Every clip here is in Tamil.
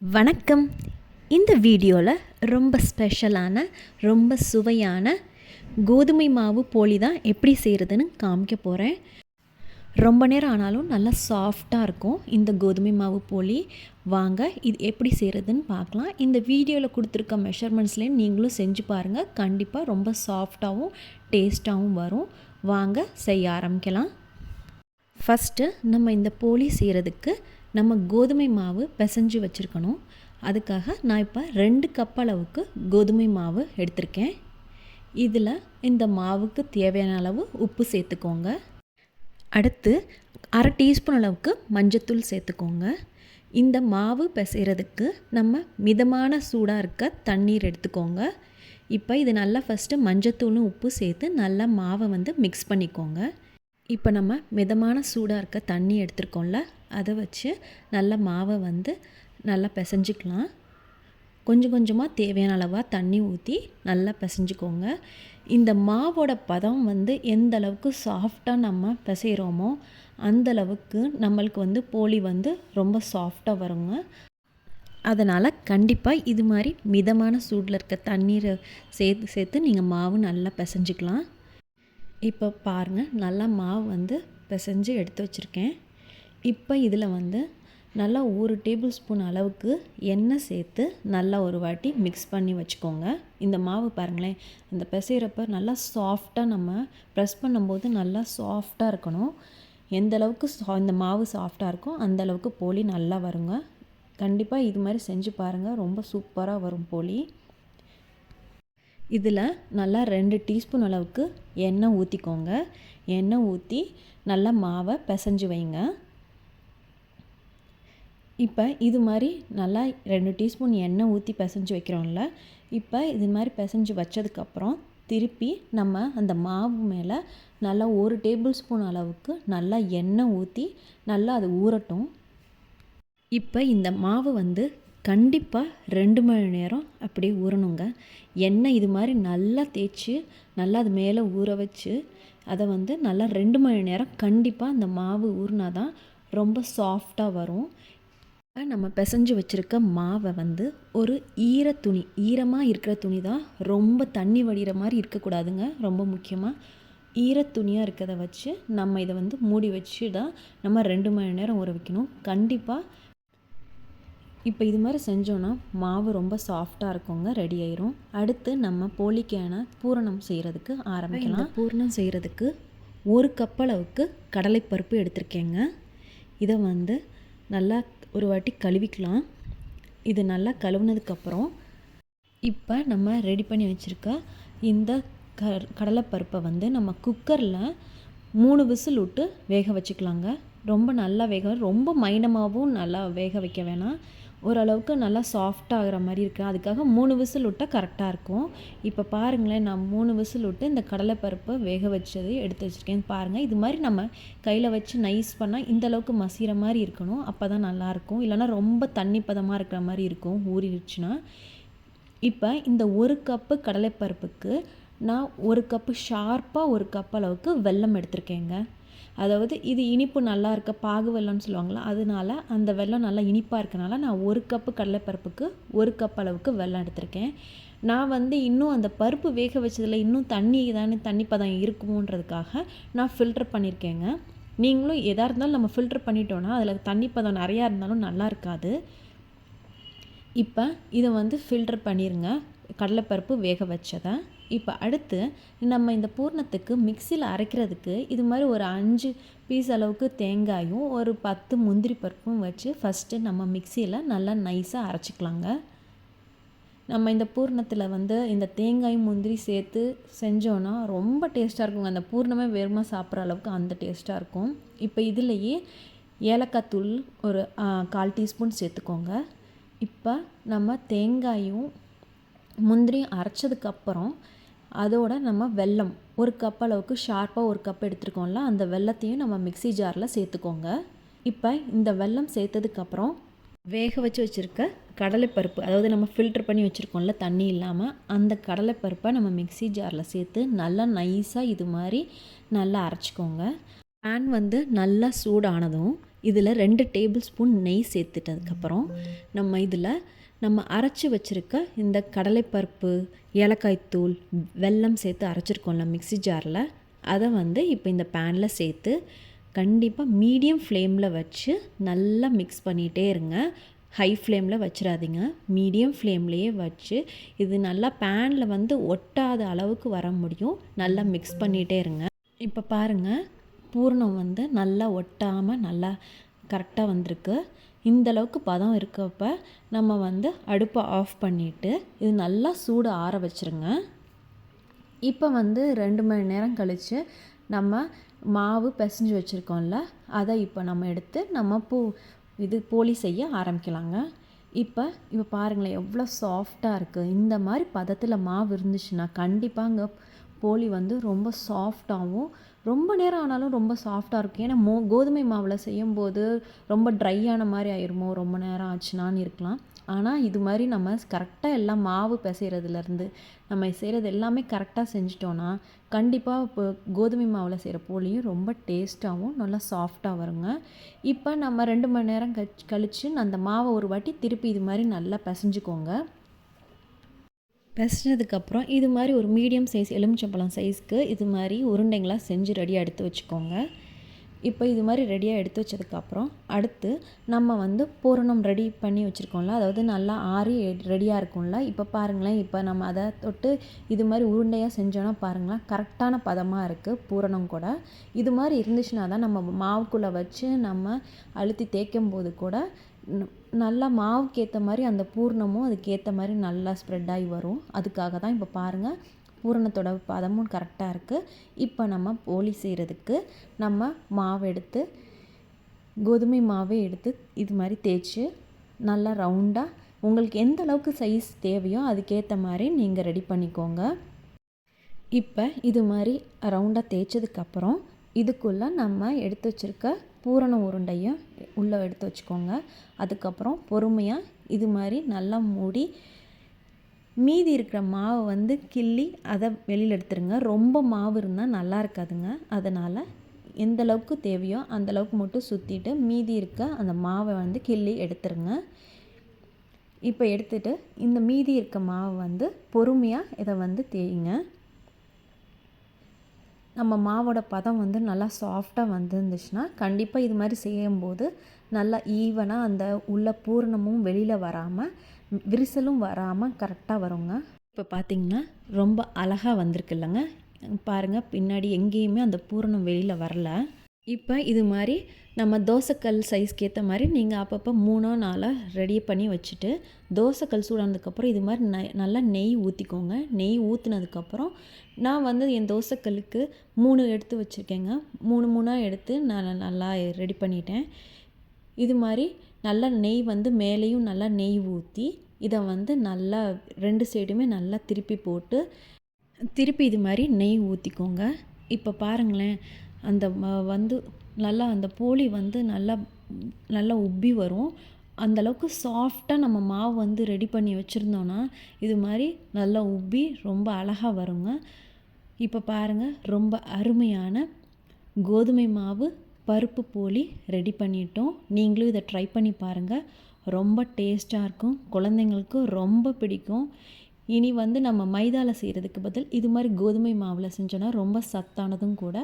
வணக்கம். இந்த வீடியோவில் ரொம்ப ஸ்பெஷலான ரொம்ப சுவையான கோதுமை மாவு போலி தான் எப்படி செய்கிறதுன்னு காமிக்க போகிறேன். ரொம்ப நேரம் ஆனாலும் நல்லா சாஃப்டாக இருக்கும் இந்த கோதுமை மாவு போலி. வாங்க இது எப்படி செய்கிறதுன்னு பார்க்கலாம். இந்த வீடியோவில் கொடுத்துருக்க மெஷர்மெண்ட்ஸ்லேயே நீங்களும் செஞ்சு பாருங்கள். கண்டிப்பாக ரொம்ப சாஃப்டாகவும் டேஸ்ட்டாகவும் வரும். வாங்க செய்ய ஆரம்பிக்கலாம். ஃபஸ்ட்டு நம்ம இந்த போலி செய்கிறதுக்கு நம்ம கோதுமை மாவு பிசைஞ்சு வச்சுருக்கணும். அதுக்காக நான் இப்போ 2 கப் அளவுக்கு கோதுமை மாவு எடுத்திருக்கேன். இதில் இந்த மாவுக்கு தேவையான அளவு உப்பு சேர்த்துக்கோங்க. அடுத்து 1/2 டீஸ்பூன் அளவுக்கு மஞ்சத்தூள் சேர்த்துக்கோங்க. இந்த மாவு பிசைகிறதுக்கு நம்ம மிதமான சூடாக இருக்க தண்ணீர் எடுத்துக்கோங்க. இப்போ இது நல்லா ஃபஸ்ட்டு மஞ்சத்தூளும் உப்பு சேர்த்து நல்லா மாவை மிக்ஸ் பண்ணிக்கோங்க. இப்போ நம்ம மிதமான சூடாக இருக்க தண்ணி எடுத்துருக்கோம்ல, அதை வச்சு நல்லா மாவை நல்லா பிசைஞ்சிக்கலாம். கொஞ்சம் கொஞ்சமாக தேவையான அளவாக தண்ணி ஊற்றி நல்லா பிசைஞ்சிக்கோங்க. இந்த மாவோட பதம் எந்த அளவுக்கு சாஃப்டாக நம்ம பிசைகிறோமோ அந்தளவுக்கு நம்மளுக்கு போலி ரொம்ப சாஃப்டாக வருங்க. அதனால் கண்டிப்பாக இது மாதிரி மிதமான சூடில் இருக்க தண்ணீரை சேர்த்து நீங்கள் மாவு நல்லா பிசைஞ்சிக்கலாம். இப்போ பாருங்கள், நல்லா மாவு பிசைஞ்சு எடுத்து வச்சுருக்கேன். இப்போ இதில் நல்லா 1 டேபிள் ஸ்பூன் அளவுக்கு எண்ணெய் சேர்த்து நல்லா ஒரு வாட்டி மிக்ஸ் பண்ணி வச்சுக்கோங்க. இந்த மாவு பாருங்களேன், இந்த பிசைகிறப்ப நல்லா சாஃப்டாக நம்ம ப்ரெஸ் பண்ணும்போது நல்லா சாஃப்டாக இருக்கணும். எந்த அளவுக்கு இந்த மாவு சாஃப்டாக இருக்கோ அந்தளவுக்கு போலி நல்லா வருங்க. கண்டிப்பாக இது மாதிரி செஞ்சு பாருங்கள், ரொம்ப சூப்பராக வரும் போலி. இதில் நல்லா 2 டீஸ்பூன் அளவுக்கு எண்ணெய் ஊற்றிக்கோங்க. எண்ணெய் ஊற்றி நல்லா மாவை பிசைஞ்சு வைங்க. இப்போ இது மாதிரி நல்லா 2 டீஸ்பூன் எண்ணெய் ஊற்றி பிசைஞ்சு வைக்கிறோம்ல, இப்போ இது மாதிரி பிசைஞ்சு வச்சதுக்கப்புறம் திருப்பி நம்ம அந்த மாவு மேலே நல்லா 1 டேபிள் ஸ்பூன் அளவுக்கு நல்லா எண்ணெய் ஊற்றி நல்லா அது ஊறட்டும். இப்போ இந்த மாவு கண்டிப்பாக 2 மணி நேரம் அப்படியே ஊறணுங்க. எண்ணெய் இது மாதிரி நல்லா தேய்ச்சி நல்லா அது மேலே ஊற வச்சு அதை நல்லா 2 மணி நேரம் கண்டிப்பாக அந்த மாவு ஊறினா தான் ரொம்ப சாஃப்டாக வரும். நம்ம பிசைஞ்சு வச்சுருக்க மாவை ஒரு ஈரமாக இருக்கிற துணி தான், ரொம்ப தண்ணி வடிகிற மாதிரி இருக்கக்கூடாதுங்க. ரொம்ப முக்கியமாக ஈரத்துணியாக இருக்கிறத வச்சு நம்ம இதை மூடி வச்சு தான் நம்ம 2 மணி நேரம் ஊற வைக்கணும். கண்டிப்பாக இப்போ இது மாதிரி செஞ்சோன்னா மாவு ரொம்ப சாஃப்டாக இருக்குங்க, ரெடி ஆயிரும். அடுத்து நம்ம போலிக்கான பூரணம் செய்கிறதுக்கு ஆரம்பிக்கலாம். பூரணம் செய்கிறதுக்கு 1 கப் அளவுக்கு கடலைப்பருப்பு எடுத்திருக்கேங்க. இதை நல்லா ஒரு வாட்டி கழுவிக்கலாம். இது நல்லா கழுவுனதுக்கப்புறம் இப்போ நம்ம ரெடி பண்ணி வச்சுருக்க இந்த கடலைப்பருப்பை நம்ம குக்கரில் 3 விசில் விட்டு வேக வச்சுக்கலாங்க. ரொம்ப நல்லா ரொம்ப மைனமாகவும் நல்லா வேக வைக்க வேணாம். ஓரளவுக்கு நல்லா சாஃப்டாகிற மாதிரி இருக்குது. அதுக்காக 3 விசில் விட்டால் கரெக்டாக இருக்கும். இப்போ பாருங்களேன், நான் 3 விசில் விட்டு இந்த கடலைப்பருப்பை வேக வச்சது எடுத்து வச்சுருக்கேன். பாருங்கள், இது மாதிரி நம்ம கையில் வச்சு நைஸ் பண்ணால் இந்தளவுக்கு மசிகிற மாதிரி இருக்கணும். அப்போ தான் நல்லாயிருக்கும். இல்லைனா ரொம்ப தண்ணி பதமாக இருக்கிற மாதிரி இருக்கும் ஊறிடுச்சுன்னா. இப்போ இந்த 1 கப்பு கடலைப்பருப்புக்கு நான் 1 கப்பு ஷார்ப்பாக 1 கப் அளவுக்கு வெல்லம் எடுத்திருக்கேங்க. அதாவது இது இனிப்பு நல்லா இருக்க பாகு வெல்லம்னு சொல்லுவாங்களா, அதனால அந்த வெல்லம் நல்லா இனிப்பாக இருக்கனால நான் 1 கப்பு கடலைப்பருப்புக்கு 1 கப் அளவுக்கு வெல்லம் எடுத்திருக்கேன். நான் இன்னும் அந்த பருப்பு வேக வச்சதில் இன்னும் தண்ணி பதம் இருக்குமோன்றதுக்காக நான் ஃபில்டர் பண்ணியிருக்கேங்க. நீங்களும் எதாக இருந்தாலும் நம்ம ஃபில்டர் பண்ணிட்டோன்னா அதில் தண்ணி பதம் நிறையா இருந்தாலும் நல்லா இருக்காது. இப்போ இதை ஃபில்டர் பண்ணிடுங்க, கடலைப்பருப்பு வேக வச்சதை. இப்போ அடுத்து நம்ம இந்த பூரணத்துக்கு மிக்சியில் அரைக்கிறதுக்கு இது மாதிரி ஒரு 5 பீஸ் அளவுக்கு தேங்காயும் ஒரு 10 முந்திரி பருப்பும் வச்சு ஃபஸ்ட்டு நம்ம மிக்சியில் நல்லா நைஸாக அரைச்சிக்கலாங்க. நம்ம இந்த பூரணத்தில் இந்த தேங்காயும் முந்திரி சேர்த்து செஞ்சோன்னா ரொம்ப டேஸ்ட்டாக இருக்குங்க. அந்த பூரணமே வேகமாக சாப்பிட்ற அளவுக்கு அந்த டேஸ்ட்டாக இருக்கும். இப்போ இதிலையே ஏலக்காய் தூள் ஒரு 1/4 டீஸ்பூன் சேர்த்துக்கோங்க. இப்போ நம்ம தேங்காயும் முந்திரியும் அரைச்சதுக்கப்புறம் அதோட நம்ம வெல்லம் 1 கப் அளவுக்கு ஷார்ப்பாக 1 கப் எடுத்துருக்கோம்ல, அந்த வெல்லத்தையும் நம்ம மிக்ஸி ஜாரில் சேர்த்துக்கோங்க. இப்போ இந்த வெல்லம் சேர்த்ததுக்கப்புறம் வேக வச்சுருக்க கடலைப்பருப்பு, அதாவது நம்ம ஃபில்டர் பண்ணி வச்சுருக்கோம்ல தண்ணி இல்லாமல், அந்த கடலைப்பருப்பை நம்ம மிக்ஸி ஜாரில் சேர்த்து நல்லா நைஸாக இது மாதிரி நல்லா அரைச்சிக்கோங்க. பேன் நல்லா சூடானதும் இதில் 2 டேபிள் ஸ்பூன் நெய் சேர்த்துட்டதுக்கப்புறம் நம்ம அரைச்சி வச்சுருக்க இந்த கடலைப்பருப்பு, ஏலக்காய் தூள், வெல்லம் சேர்த்து அரைச்சிருக்கோம்ல மிக்ஸி ஜாரில், அதை இப்போ இந்த பேனில் சேர்த்து கண்டிப்பாக மீடியம் ஃப்ளேமில் வச்சு நல்லா மிக்ஸ் பண்ணிகிட்டே இருங்க. ஹை ஃப்ளேமில் வச்சிடாதீங்க, மீடியம் ஃப்ளேம்லேயே வச்சு இது நல்லா பேனில் ஒட்டாத அளவுக்கு வர முடியும். நல்லா மிக்ஸ் பண்ணிகிட்டே இருங்க. இப்போ பாருங்கள், பூரணம் நல்லா ஒட்டாமல் நல்லா கரெக்டாக வந்திருக்கு. இந்தளவுக்கு பதம் இருக்கப்ப நம்ம அடுப்பை ஆஃப் பண்ணிவிட்டு இது நல்லா சூடு ஆற வச்சுருங்க. இப்போ 2 மணி நேரம் கழித்து நம்ம மாவு பிசைஞ்சு வச்சுருக்கோம்ல, அதை இப்போ நம்ம எடுத்து நம்ம போலி செய்ய ஆரம்பிக்கலாங்க. இப்போ பாருங்களேன் எவ்வளோ சாஃப்டாக இருக்குது. இந்த மாதிரி பதத்தில் மாவு இருந்துச்சுன்னா கண்டிப்பாங்க போலி ரொம்ப சாஃப்டாகவும் ரொம்ப நேரம் ஆனாலும் ரொம்ப சாஃப்டாக இருக்கும். ஏன்னா கோதுமை மாவில் செய்யும்போது ரொம்ப ட்ரையான மாதிரி ஆயிருமோ, ரொம்ப நேரம் ஆச்சுனான்னு இருக்கலாம். ஆனால் இது மாதிரி நம்ம கரெக்டாக எல்லாம் மாவு பிசைகிறதுலேருந்து நம்ம செய்கிறது எல்லாமே கரெக்டாக செஞ்சிட்டோன்னா கண்டிப்பாக இப்போ கோதுமை மாவில் செய்கிற போலியும் ரொம்ப டேஸ்ட்டாகவும் நல்லா சாஃப்டாக வருங்க. இப்போ நம்ம 2 மணி நேரம் கழித்து அந்த மாவை ஒரு வாட்டி திருப்பி இது மாதிரி நல்லா பிசைஞ்சுக்கோங்க. பிசைஞ்சதுக்கப்புறம் இது மாதிரி ஒரு மீடியம் சைஸ் எலுமிச்சம்பழம் சைஸ்க்கு இது மாதிரி உருண்டைங்களாக செஞ்சு ரெடியாக எடுத்து வச்சுக்கோங்க. இப்போ இது மாதிரி ரெடியாக எடுத்து வச்சதுக்கப்புறம் அடுத்து நம்ம பூரணம் ரெடி பண்ணி வச்சுருக்கோம்ல, அதாவது நல்லா ஆறி ரெடியாக இருக்கும்ல. இப்போ பாருங்களேன், இப்போ நம்ம அதை தொட்டு இது மாதிரி உருண்டையாக செஞ்சோன்னா பாருங்களேன் கரெக்டான பதமாக இருக்குது. பூரணம் கூட இது மாதிரி இருந்துச்சுன்னா தான் நம்ம மாவுக்குள்ளே வச்சு நம்ம அழுத்தி தேய்க்கும் போது கூட நல்லா மாவுக்கு ஏற்ற மாதிரி அந்த பூரணமும் அதுக்கேற்ற மாதிரி நல்லா ஸ்ப்ரெட் ஆகி வரும். அதுக்காக தான் இப்போ பாருங்கள் பூரணத்தோட பதமும் கரெக்டாக இருக்குது. இப்போ நம்ம போலி செய்கிறதுக்கு நம்ம மாவு எடுத்து கோதுமை மாவே எடுத்து இது மாதிரி தேய்ச்சி நல்லா ரவுண்டாக உங்களுக்கு எந்த அளவுக்கு சைஸ் தேவையோ அதுக்கேற்ற மாதிரி நீங்கள் ரெடி பண்ணிக்கோங்க. இப்போ இது மாதிரி ரவுண்டாக தேய்ச்சதுக்கப்புறம் இதுக்குள்ளே நம்ம எடுத்து வச்சுருக்க பூரண உருண்டையும் உள்ளே எடுத்து வச்சுக்கோங்க. அதுக்கப்புறம் பொறுமையாக இது மாதிரி நல்லா மூடி மீதி இருக்கிற மாவை கிள்ளி அதை வெளியில் எடுத்துருங்க. ரொம்ப மாவு இருந்தால் நல்லா இருக்காதுங்க. அதனால் எந்த அளவுக்கு தேவையோ அந்தளவுக்கு மட்டும் சுற்றிட்டு மீதி இருக்க அந்த மாவை கிள்ளி எடுத்துருங்க. இப்போ எடுத்துகிட்டு இந்த மீதி இருக்க மாவை பொறுமையாக இதை தேய்ங்க. நம்ம மாவோட பதம் நல்லா சாஃப்டாக வந்துருந்துச்சுன்னா கண்டிப்பாக இது மாதிரி செய்யும்போது நல்லா ஈவனாக அந்த உள்ள பூரணமும் வெளியில் வராமல் விரிசலும் வராமல் கரெக்டாக வருங்க. இப்போ பார்த்திங்கன்னா ரொம்ப அழகாக வந்திருக்கு இல்லைங்க. பாருங்கள் பின்னாடி எங்கேயுமே அந்த பூரணம் வெளியில் வரல. இப்போ இது மாதிரி நம்ம தோசைக்கல் சைஸ்க்கு ஏற்ற மாதிரி நீங்கள் அப்பப்போ 3 4 ரெடி பண்ணி வச்சுட்டு தோசைக்கல் சூடானதுக்கப்புறம் இது மாதிரி நல்லா நெய் ஊற்றிக்கோங்க. நெய் ஊற்றுனதுக்கப்புறம் நான் என் தோசைக்கல்லுக்கு 3 எடுத்து வச்சுருக்கேங்க. 3 எடுத்து நான் நல்லா ரெடி பண்ணிட்டேன். இது மாதிரி நல்லா நெய் மேலேயும் நல்லா நெய் ஊற்றி இதை நல்லா 2 சைடுமே நல்லா திருப்பி போட்டு திருப்பி இது மாதிரி நெய் ஊற்றிக்கோங்க. இப்போ பாருங்களேன் அந்த நல்லா அந்த போலி நல்லா நல்லா உப்பி வரும். அந்தளவுக்கு சாஃப்டாக நம்ம மாவு ரெடி பண்ணி வச்சுருந்தோன்னா இது மாதிரி நல்லா உப்பி ரொம்ப அழகாக வருங்க. இப்போ பாருங்கள் ரொம்ப அருமையான கோதுமை மாவு பருப்பு போலி ரெடி பண்ணிட்டோம். நீங்களும் இதை ட்ரை பண்ணி பாருங்கள். ரொம்ப டேஸ்ட்டாக இருக்கும், குழந்தைங்களுக்கு ரொம்ப பிடிக்கும். இனி நம்ம மைதாவில் செய்கிறதுக்கு பதில் இது மாதிரி கோதுமை மாவில் செஞ்சோன்னா ரொம்ப சத்தானதும் கூட.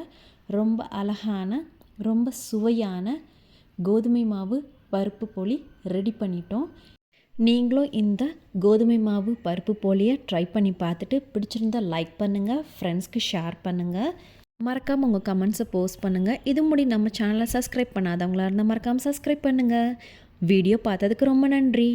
ரொம்ப அழகான ரொம்ப சுவையான கோதுமை மாவு பருப்பு போலி ரெடி பண்ணிட்டோம். நீங்களும் இந்த கோதுமை மாவு பருப்பு போலியை ட்ரை பண்ணி பார்த்துட்டு பிடிச்சிருந்தால் லைக் பண்ணுங்கள், ஃப்ரெண்ட்ஸ்க்கு ஷேர் பண்ணுங்கள், மறக்காமல் உங்கள் கமெண்ட்ஸை போஸ்ட் பண்ணுங்கள். இது முடி நம்ம சேனலை சப்ஸ்கிரைப் பண்ணாதவங்களா இருந்தால் மறக்காமல் சப்ஸ்கிரைப் பண்ணுங்கள். வீடியோ பார்த்ததுக்கு ரொம்ப நன்றி.